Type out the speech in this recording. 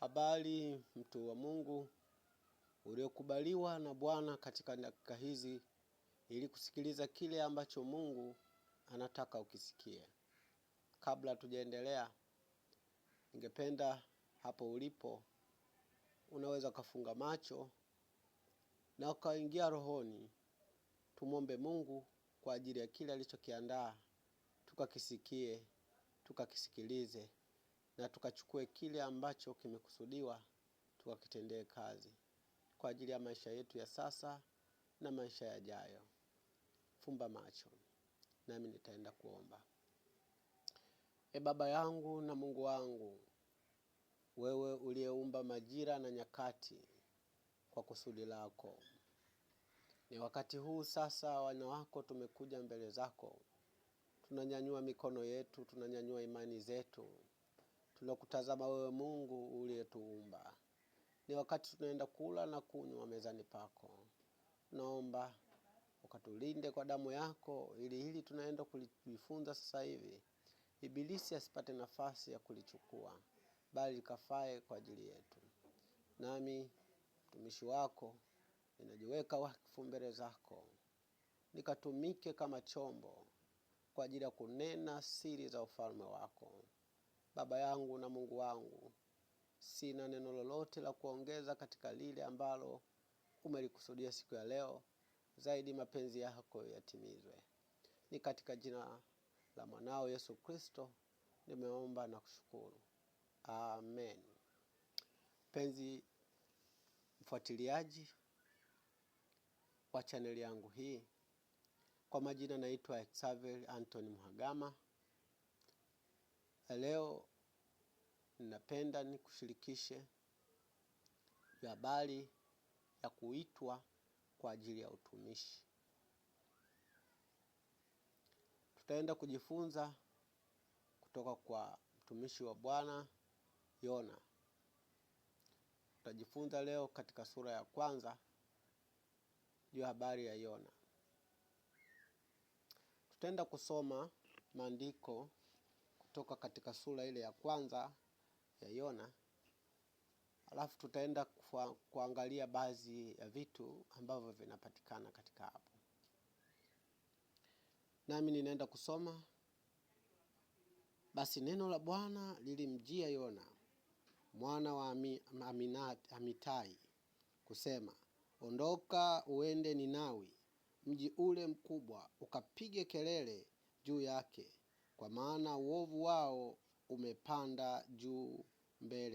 Habari mtu wa Mungu uliokubaliwa na Bwana katika dakika hizi ili kusikiliza kile ambacho Mungu anataka ukisikie. Kabla tujaendelea, ningependa hapo ulipo unaweza kufunga macho na ukaingia rohoni. Tumombe Mungu kwa ajili ya kile alichokiandaa, tukakisikie, tukakisikilize na tukachukue kile ambacho kimekusudiwa tukakitendee kazi kwa ajili ya maisha yetu ya sasa na maisha yajayo. Fumba macho nami nitaenda kuomba. Baba yangu na Mungu wangu, wewe uliyeumba majira na nyakati kwa kusudi lako, ni wakati huu sasa wana wako tumekuja mbele zako. Tunanyanyua mikono yetu, tunanyanyua imani zetu, tunakutazama wewe Mungu uliyetuumba. Ni wakati tunaenda kula na kunywa mezani pako. Naomba ukatulinde kwa damu yako, ili hili tunaenda kulifunza sasa hivi Ibilisi asipate nafasi ya kulichukua, bali likafae kwa ajili yetu. Nami mtumishi wako ninajiweka wakfu mbele zako, nikatumike kama chombo kwa ajili ya kunena siri za ufalme wako. Baba yangu na Mungu wangu, sina neno lolote la kuongeza katika lile ambalo umelikusudia siku ya leo, zaidi mapenzi yako yatimizwe. Ni katika jina la mwanao Yesu Kristo nimeomba na kushukuru. Amen. Penzi mfuatiliaji wa chaneli yangu hii, kwa majina naitwa Xavier Anthony Mhagama. Leo ninapenda nikushirikishe habari ya kuitwa kwa ajili ya utumishi. Tutaenda kujifunza kutoka kwa mtumishi wa Bwana Yona. Tutajifunza leo katika sura ya kwanza juu habari ya Yona. Tutaenda kusoma maandiko kutoka katika sura ile ya kwanza ya Yona. Alafu tutaenda kuangalia baadhi ya vitu ambavyo vinapatikana katika hapo. Nami ninaenda kusoma. Basi neno la Bwana lilimjia Yona, mwana wa Amitai, kusema, ondoka uende Ninawi, mji ule mkubwa, ukapige kelele juu yake, kwa maana uovu wao umepanda juu mbele